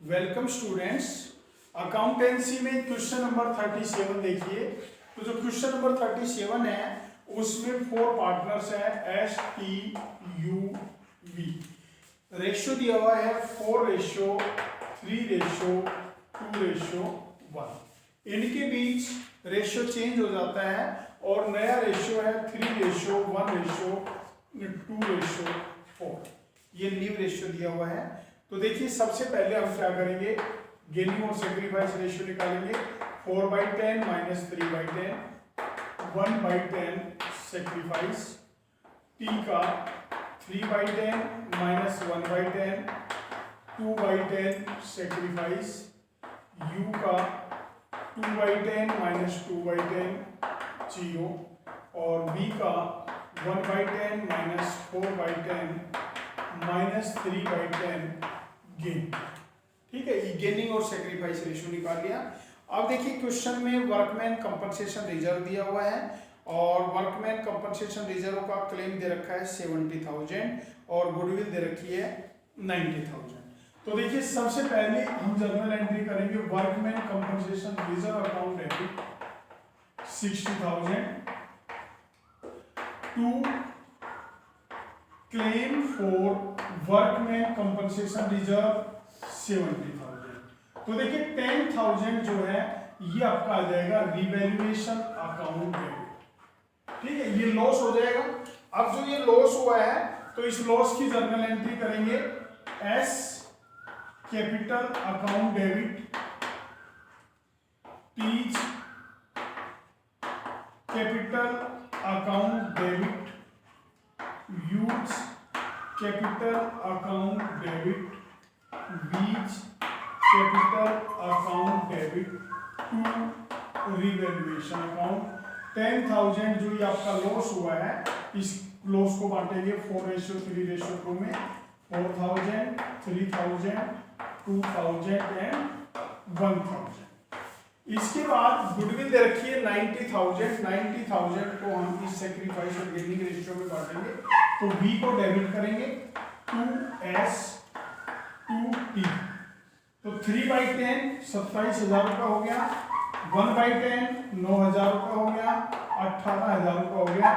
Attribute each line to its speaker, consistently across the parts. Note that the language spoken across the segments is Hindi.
Speaker 1: Welcome students. अकाउंटेंसी में क्वेश्चन नंबर 37 देखिए। तो जो क्वेश्चन नंबर 37 है उसमें 4 पार्टनर्स है STUV। रेशियो दिया हुआ है 4:3:2:1। इनके बीच रेशियो चेंज हो जाता है और नया रेशियो है 3:1:2:4। ये न्यू रेशियो दिया हुआ है। तो देखिए सबसे पहले हम क्या करेंगे, गेनिंग और सेक्रीफाइस रेशियो निकालेंगे। 4/10 माइनस 3/10, 1/10 सेक्रीफाइस, टी का 3/10 माइनस 1/10, 2/10 सेक्रीफाइस, यू का 2/10 माइनस 2/10 0 और बी का 1/10 माइनस 4/10 माइनस 3/10 गेन। ठीक है, ये गेनिंग और सेक्रीफाइस रेशियो निकाल लिया। अब देखिए क्वेश्चन में वर्कमैन कंपनसेशन रिजर्व दिया हुआ है और वर्कमैन कंपनसेशन रिजर्व का क्लेम दे रखा है 70,000 और गुडविल दे रखी है 90,000। तो देखिए सबसे पहले हम जर्नल एंट्री करेंगे। Workman compensation reserve account debit 60,000 to claim for workman compensation reserve 70,000। तो देखिए 10,000 जो है ये आपका आ जाएगा रिवैल्यूएशन अकाउंट डेबिट। ठीक है, ये लॉस हो जाएगा। अब जो ये लॉस हुआ है तो इस लॉस की जर्नल एंट्री करेंगे S capital account debit T's capital account debit U's capital account debit V's capital account debit to revaluation account. 10,000 जो ये आपका लॉस हुआ है इस लॉस को बांटेंगे 4:3:2 में। 4,000, 3,000, 2,000 एंड 1,000। इसके बाद गुडविल दे रखी है 90,000। 90,000 को हम इस सेक्रीफाइस और गेनिंग रेशियो में बांटेंगे। तो बी को डेबिट करेंगे 2S 2T। तो 3/10 27,000 रुपया हो गया, 1/10 9,000 रुपया हो गया, 18,000 रुपया हो गया।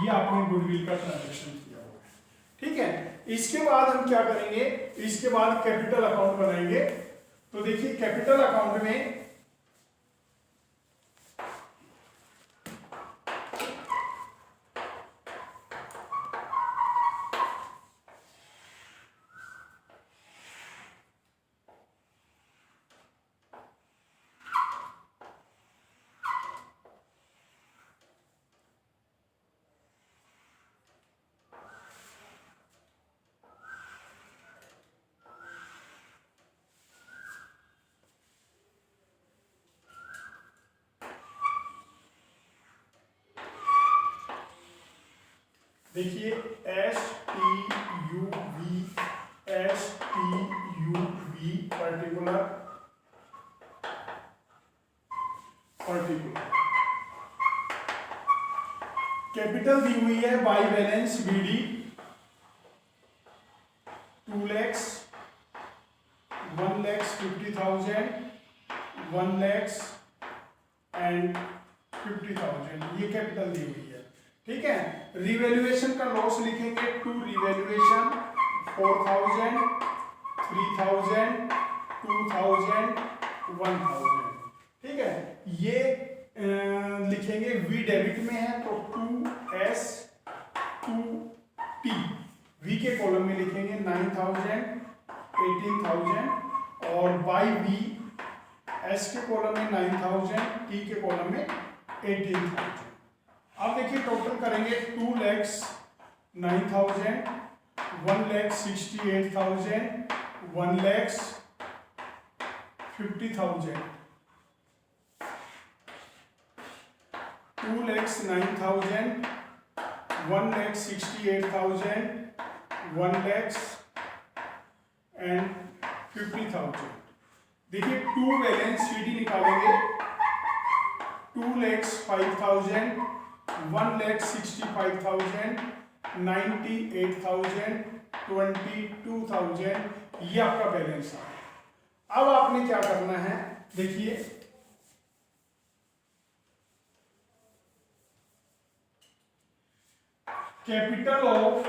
Speaker 1: ये आपने गुडविल का ट्रांजेक्शन किया होगा। ठीक है, इसके बाद हम क्या करेंगे, इसके बाद कैपिटल अकाउंट बनाएंगे। तो देखिए कैपिटल अकाउंट में देखिए STUV पर्टिकुलर कैपिटल दी हुई है by balance BD 2 lakhs, 1,50,000, 1 lakhs and 50,000। ये कैपिटल दी हुई है। ठीक है, रिवैल्यूएशन का लॉस लिखेंगे टू रिवैल्यूएशन 4,000, 3,000, 2,000, 1,000। ठीक है, ये लिखेंगे वी डेबिट में है तो 2S 2T। वी के कॉलम में लिखेंगे 9,000, 18,000 और बाई वी एस के कॉलम में 9,000, टी के कॉलम में 18,000। अब देखिए टोटल करेंगे 2,09,000, 1,68,000, 1,50,000, 2,09,000, 1,68,000, 1,50,000। देखिए टू बैलेंस सीडी निकालेंगे 2,05,000, 1,65,000, 98,000, 22,000। ये आपका बैलेंस है। अब आपने क्या करना है, देखिए capital of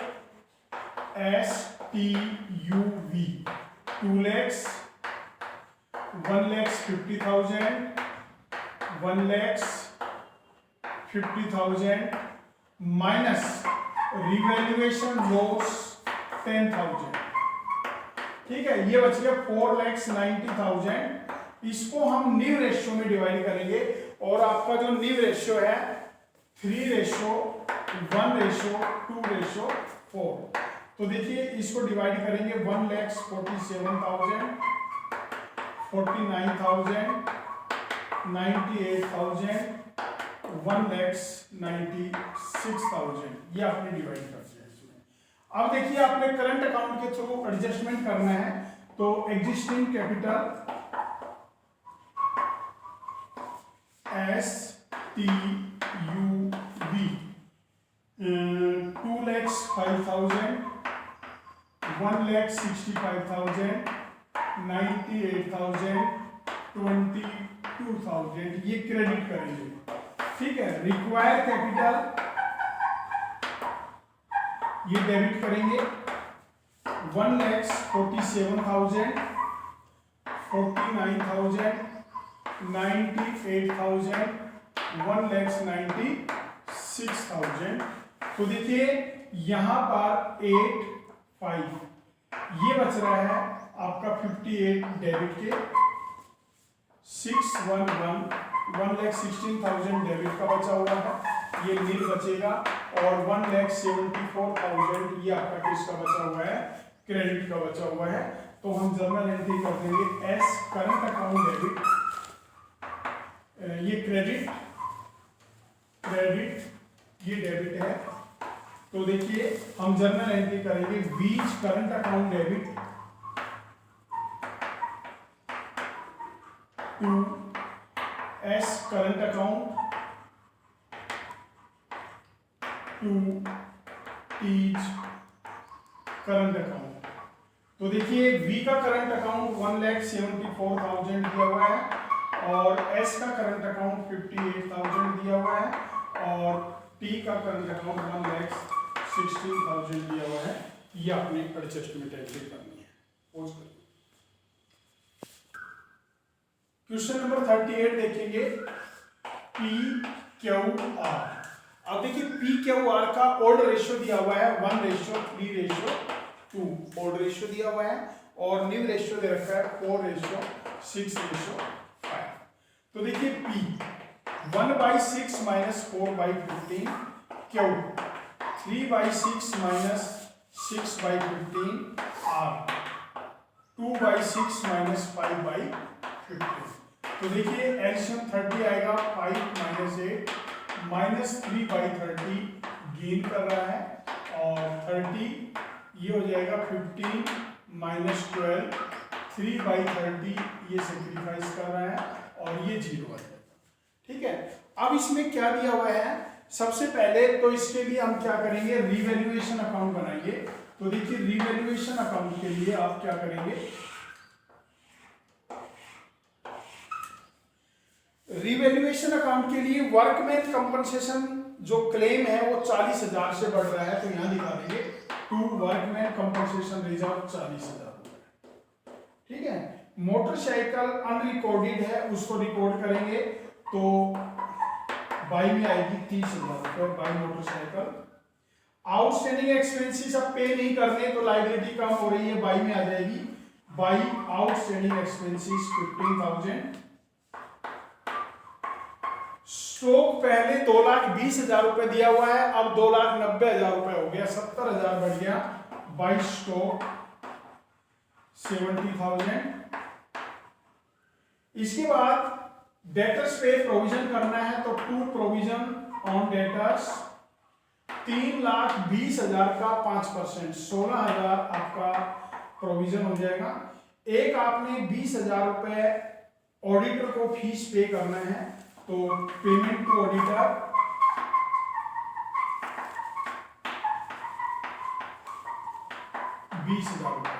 Speaker 1: STUV 2 lakhs, 1,50,000, 1,50,000 minus revaluation loss 10,000। ठीक है, ये बच गया 4,90,000। इसको हम न्यू रेशियो में डिवाइड करेंगे और आपका जो न्यू रेशियो है 3:1:2:4। तो देखिए इसको डिवाइड करेंगे 1,47,000, 49,000, 98,000, 1,96,000, ये आपने डिवाइड कर दिया इसमें। अब देखिए आपने करंट अकाउंट के थ्रू एडजस्टमेंट करना है, तो एग्जिस्टिंग कैपिटल STUV 2,05,000, 1,65,000, 98,000, 22,000, ये क्रेडिट करेंगे। ठीक है, रिक्वायर कैपिटल ये डेबिट करेंगे 1,47,000, 49,000, 98,000, 1,96,000। तो देखिए यहां पर 85 ये बच रहा है आपका 58 डेबिट के, 611 1,16,000 डेबिट का बचा हुआ है, ये नील बचेगा, और 1,74,000 ये आपका किसका बचा हुआ है, क्रेडिट का बचा हुआ है। तो हम जर्नल एंट्री कर देंगे एस करंट अकाउंट डेबिट, ये क्रेडिट ये डेबिट है। तो देखिए हम जर्नल एंट्री करेंगे बीच current account debit to S current account to टीच करंट अकाउंट। तो देखिए वी का करंट अकाउंट 1,74,000 दिया हुआ है और एस का करंट अकाउंट 58,000 दिया हुआ है और टी का करंट अकाउंट 1,16,000 दिया हुआ है। ये आपने एडजस्टमेंट एंट्री करनी है। पोज करिए। क्वेश्चन नंबर 38 देखेंगे PQR। अब देखिए PQR का ओल्ड रेशियो दिया हुआ है 1:3:2 ओल्ड रेशियो दिया हुआ है और न्यू रेशियो दे रखा है 4:6:5। तो देखिए P 1/6 - 4/15, Q 3/6 - 6/15, R 2/6 - 5/15। तो देखिए एलसीएम 30 आएगा, 5 - 8 -3/30 गेन कर रहा है और 30 ये हो जाएगा 15 - 12 3/30 ये सेक्रीफाइस कर रहा है और ये 0 है। ठीक है, अब इसमें क्या दिया हुआ है, सबसे पहले तो इसके लिए हम क्या करेंगे, रिवैल्यूएशन अकाउंट बनाएंगे। तो देखिए रिवैल्यूएशन अकाउंट के लिए आप क्या करेंगे, रिवैल्यूएशन अकाउंट के लिए वर्कमैन कंपनसेशन जो क्लेम है वो 40,000 से बढ़ रहा है, तो यहां दिखा देंगे टू वर्कमैन कंपनसेशन रिजर्व 40,000। ठीक है, मोटरसाइकिल अनरिकॉर्डेड है उसको रिकॉर्ड करेंगे तो बाई में आएगी 30,000 रुपए बाई मोटरसाइकिल। आउटस्टैंडिंग एक्सपेंसेस अब पे नहीं करने तो लाइबिलिटी कम हो रही है, बाई में आ जाएगी बाई आउटस्टैंडिंग एक्सपेंसेस 15,000। स्टॉक पहले 2,20,000 रुपए दिया हुआ है, अब 2,90,000 रुपए हो गया, 70,000 बढ़ गया, बाई स्टॉक 70,000। इसके बाद डेटर्स पे प्रोविजन करना है तो टू प्रोविजन ऑन डेटर्स 3,20,000 का 5% 16,000 आपका प्रोविजन हो जाएगा। एक आपने 20,000 रुपए ऑडिटर को फीस पे करना है तो पेमेंट टू ऑडिटर 20,000 रुपए।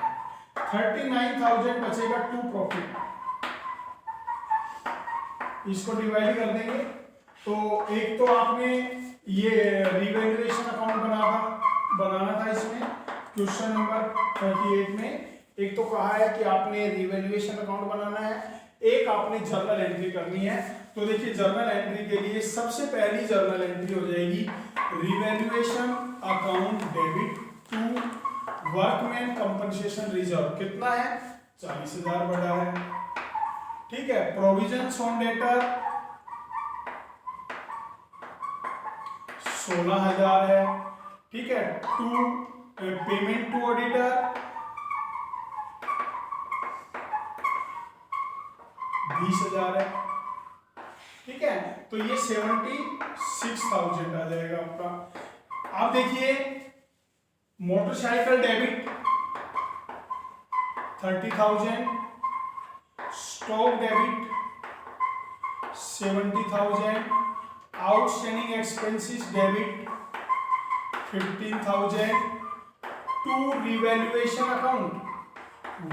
Speaker 1: 39,000 बचेगा टू प्रॉफिट। इसको डिवाइड कर देंगे। तो एक तो आपने ये रिवैल्यूएशन अकाउंट बनाना था इसमें क्वेश्चन नंबर 38 में। एक तो कहा है कि आपने रिवैल्यूएशन अकाउंट बनाना है, एक आपने जर्नल एंट्री करनी है। तो देखिए जर्नल एंट्री के लिए सबसे पहली जर्नल एंट्री हो जाएगी revaluation account debit to workman compensation reserve. कितना है? 40,000 बढ़ा है, ठीक है। प्रोविजंस ऑन डेटर 16,000 है, ठीक है। टू पेमेंट टू ऑडिटर 20,000 है, ठीक है। तो ये 76,000 आ जाएगा आपका। आप देखिए motorcycle debit 30,000, stock debit 70,000, outstanding expenses debit 15,000, to revaluation account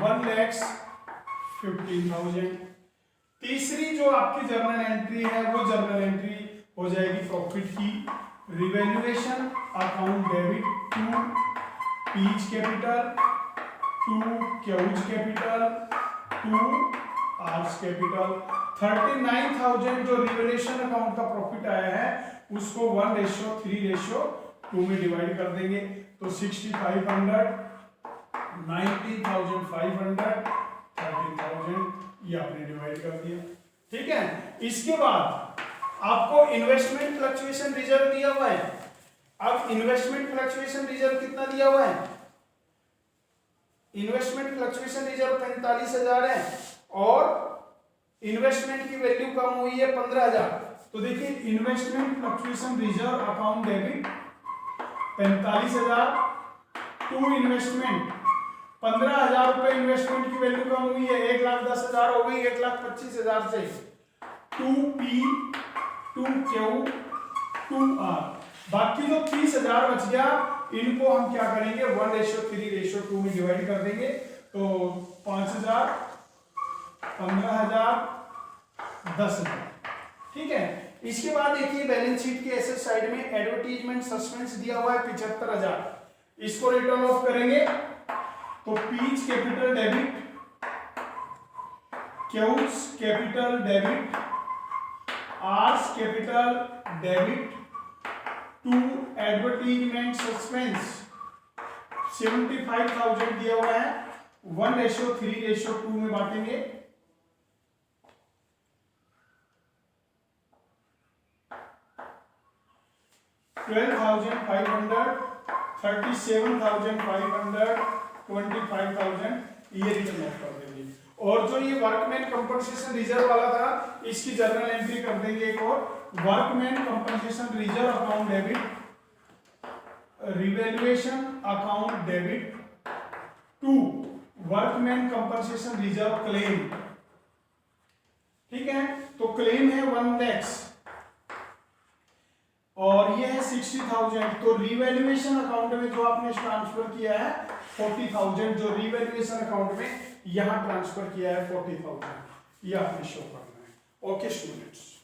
Speaker 1: 1,15,000। तीसरी जो आपकी जर्नल एंट्री है वो जर्नल एंट्री हो जाएगी प्रॉफिट की, revaluation account debit to P's capital, to Q's capital, to R's capital. 39,000 जो रिवैल्यूएशन अकाउंट का प्रॉफिट आया है उसको 1:3:2 में डिवाइड कर देंगे। तो 6,500, 19,500, 13,000 ये आपने डिवाइड कर दिया, ठीक है। इसके बाद आपको इन्वेस्टमेंट फ्लक्चुएशन रिजर्व दिया हुआ है। अब इन्वेस्टमेंट फ्लक्चुएशन रिजर्व कितना दिया हुआ है? इन्वेस्टमेंट फ्लक्चुएशन रिजर्व 45,000 है और इन्वेस्टमेंट की वैल्यू कम हुई है 15,000। तो देखिए investment fluctuation reserve account debit 45,000 to investment 15,000 रुपए इन्वेस्टमेंट की वैल्यू कम हुई है, 1,10,000 हो गई 1,25,000 से। To P, to Q, to R, बाकी जो 30,000 बच गया इनको हम क्या करेंगे 1:3:2 में डिवाइड कर देंगे। तो 5,000, 15,000, 10,000, ठीक है। इसके बाद देखिए बैलेंस शीट के एसेट साइड में एडवर्टीजमेंट सस्पेंस दिया हुआ है 75,000। इसको रिटर्न ऑफ करेंगे तो P's capital debit, Q's capital debit, R's capital debit to advertisement suspense 75,000 दिया हुआ है, 1:3:2 में बांटेंगे। $12,500, 37,500, 25,000 ये रिटर्न ऑफ कर देंगे। और जो ये वर्कमैन कंपनसेशन रिजर्व वाला था इसकी जर्नल एंट्री कर देंगे एक और, workman compensation reserve account debit, revaluation account debit to workman compensation reserve claim, ठीक है। तो क्लेम है 1 लाख और ये है 60,000। तो रिवैल्यूएशन अकाउंट में जो आपने ट्रांसफर किया है 40,000, जो रिवैल्यूएशन अकाउंट में यहां ट्रांसफर किया है 40,000, ये आपने शो करना है। Okay students.